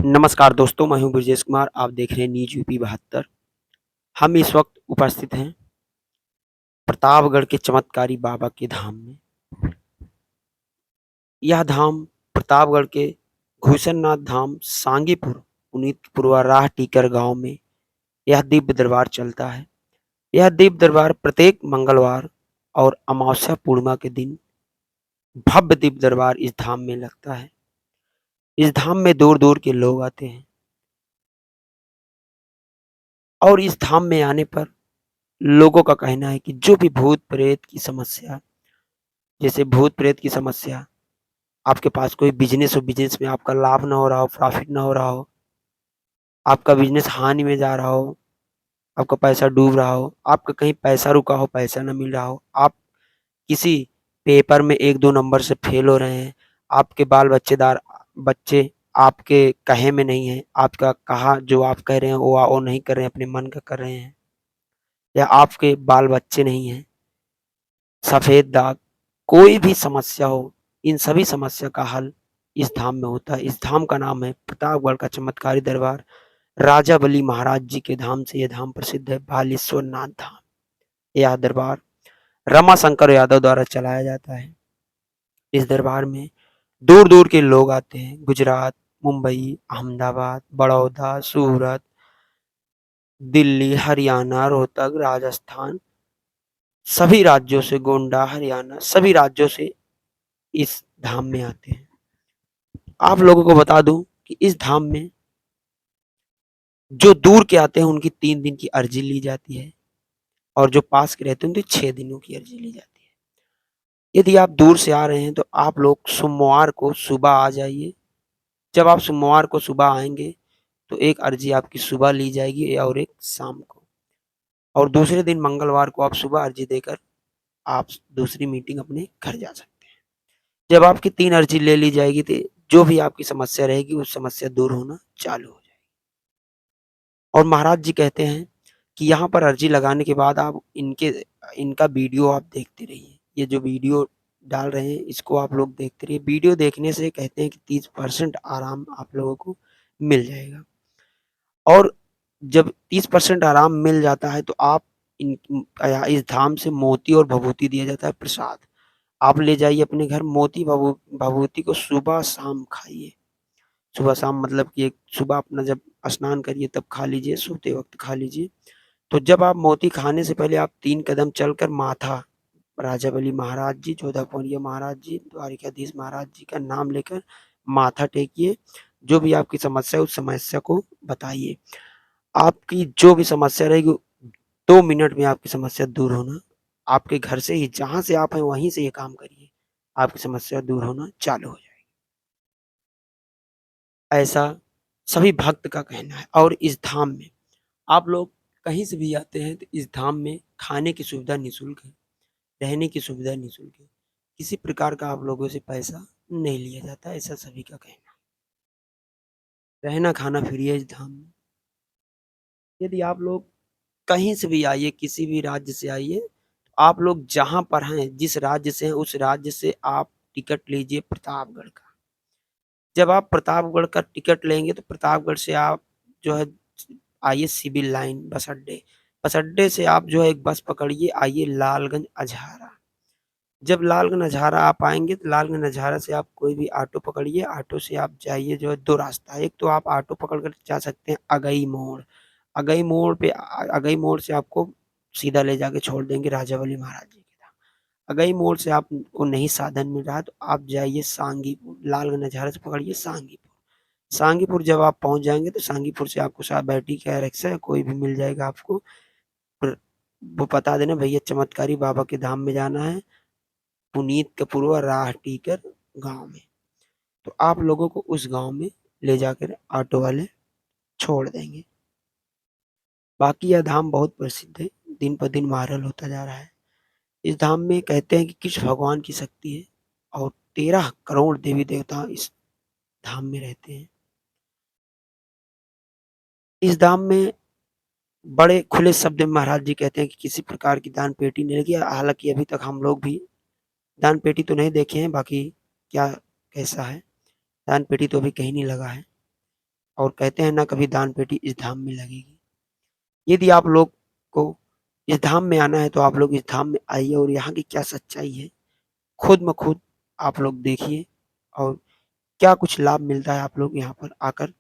नमस्कार दोस्तों, मैं हूं ब्रजेश कुमार। आप देख रहे हैं न्यूज यूपी 72। हम इस वक्त उपस्थित हैं प्रतापगढ़ के चमत्कारी बाबा के धाम में। यह धाम प्रतापगढ़ के घुसननाथ धाम सांगीपुर पुनीतपुरवा राह टीकर गांव में यह दिव्य दरबार चलता है। यह दिव्य दरबार प्रत्येक मंगलवार और अमावस्या पूर्णिमा के दिन भव्य दिव्य दरबार इस धाम में लगता है। इस धाम में दूर दूर के लोग आते हैं और इस धाम में आने पर लोगों का कहना है कि जो भी भूत प्रेत की समस्या, जैसे भूत प्रेत की समस्या, आपके पास कोई बिजनेस हो, बिजनेस में आपका लाभ ना हो रहा हो, प्रॉफिट ना हो रहा हो, आपका बिजनेस हानि में जा रहा हो, आपका पैसा डूब रहा हो, आपका कहीं पैसा रुका हो, पैसा ना मिल रहा हो, आप किसी पेपर में 1-2 नंबर से फेल हो रहे हैं, आपके बाल बच्चेदार बच्चे आपके कहे में नहीं है, आपका कहा जो आप कह रहे हैं वो नहीं कर रहे हैं, अपने मन का कर रहे हैं, या आपके बाल बच्चे नहीं हैं, सफेद दाग, कोई भी समस्या हो, इन सभी समस्या का हल इस धाम में होता है। इस धाम का नाम है प्रतापगढ़ का चमत्कारी दरबार। राजा बली महाराज जी के धाम से यह धाम प्रसिद्ध है, बालेश्वर नाथ धाम। यह दरबार रमाशंकर यादव द्वारा चलाया जाता है। इस दरबार में दूर दूर के लोग आते हैं। गुजरात, मुंबई, अहमदाबाद, बड़ौदा, सूरत, दिल्ली, हरियाणा, रोहतक, राजस्थान, सभी राज्यों से, गोंडा, हरियाणा, सभी राज्यों से इस धाम में आते हैं। आप लोगों को बता दूं कि इस धाम में जो दूर के आते हैं उनकी 3 दिन की अर्जी ली जाती है और जो पास के रहते हैं उनकी 6 दिनों की अर्जी ली जाती है। यदि आप दूर से आ रहे हैं तो आप लोग सोमवार को सुबह आ जाइए। जब आप सोमवार को सुबह आएंगे तो एक अर्जी आपकी सुबह ली जाएगी और एक शाम को, और दूसरे दिन मंगलवार को आप सुबह अर्जी देकर आप दूसरी मीटिंग अपने घर जा सकते हैं। जब आपकी 3 अर्जी ले ली जाएगी तो जो भी आपकी समस्या रहेगी वो समस्या दूर होना चालू हो जाएगी। और महाराज जी कहते हैं कि यहाँ पर अर्जी लगाने के बाद आप इनका वीडियो आप देखते रहिए। ये जो वीडियो डाल रहे हैं इसको आप लोग देखते रहिए। वीडियो देखने से कहते हैं कि 30% आराम आप लोगों को मिल जाएगा। और जब 30% आराम मिल जाता है तो आप इस धाम से मोती और भभूति दिया जाता है प्रसाद। आप ले जाइए अपने घर, मोती भभूति को सुबह शाम खाइए। सुबह शाम मतलब कि एक सुबह अपना जब स्नान करिए तब खा लीजिए, सोते वक्त खा लीजिए। तो जब आप मोती खाने से पहले आप 3 कदम चलकर माथा राजा बली महाराज जी, जोधापुरिया महाराज जी, द्वारिकाधीश महाराज जी का नाम लेकर माथा टेकिए। जो भी आपकी समस्या है उस समस्या को बताइए। आपकी जो भी समस्या रहेगी 2 मिनट में आपकी समस्या दूर होना, आपके घर से ही, जहाँ से आप हैं वहीं से ये काम करिए, आपकी समस्या दूर होना चालू हो जाएगी। ऐसा सभी भक्त का कहना है। और इस धाम में आप लोग कहीं से भी आते हैं तो इस धाम में खाने की सुविधा निःशुल्क है, रहने की सुविधा निःशुल्क है। किसी प्रकार का आप लोगों से पैसा नहीं लिया जाता, ऐसा सभी का कहना है। रहना खाना फ्री है इस धाम में। यदि आप लोग कहीं से भी आइए, किसी भी राज्य से आइए, तो आप लोग जहाँ पर हैं, जिस राज्य से हैं, उस राज्य से आप टिकट लीजिए प्रतापगढ़ का। जब आप प्रतापगढ़ का टिकट लेंगे तो प्रतापगढ़ से आप जो है आइए सिविल लाइन बस अड्डे। बस अड्डे से आप जो है एक बस पकड़िए, आइए लालगंज अझारा। जब लालगंज अझारा आप आएँगे तो लालगंज अझारा से आप कोई भी ऑटो पकड़िए, ऑटो से आप जाइए। जो है 2 रास्ता है, एक तो आप ऑटो पकड़ कर जा सकते हैं अगई मोड़। अगई मोड़ से आपको सीधा ले जाके छोड़ देंगे राजा बली महाराज जी के धाम। अगई मोड़ से आपको नहीं साधन मिल रहा है तो आप जाइए सांगीपुर, लालगंज अझारा से पकड़िए सांगीपुर। सांगीपुर जब आप पहुँच जाएँगे तो सांगीपुर से आपको बैटिक या रिक्शा कोई भी मिल जाएगा आपको। पर वो बता देना भैया चमत्कारी बाबा के धाम में जाना है, पुनीतपुरवा राह टीकर गाँव में। तो आप लोगों को उस गाँव में ले जाकर ऑटो वाले छोड़ देंगे। बाकी यह धाम बहुत प्रसिद्ध है, दिन पर दिन वायरल होता जा रहा है। इस धाम में कहते हैं कि कृष्ण भगवान की शक्ति है और 13 करोड़ देवी देवता इस धाम में रहते हैं। इस धाम में बड़े खुले शब्द में महाराज जी कहते हैं कि किसी प्रकार की दान पेटी नहीं लगी। हालांकि अभी तक हम लोग भी दान पेटी तो नहीं देखे हैं, बाकी क्या कैसा है, दान पेटी तो अभी कहीं नहीं लगा है। और कहते हैं ना कभी दान पेटी इस धाम में लगेगी। यदि आप लोग को इस धाम में आना है तो आप लोग इस धाम में आइए और यहाँ की क्या सच्चाई है, खुद ब खुद आप लोग देखिए और क्या कुछ लाभ मिलता है आप लोग यहाँ पर आकर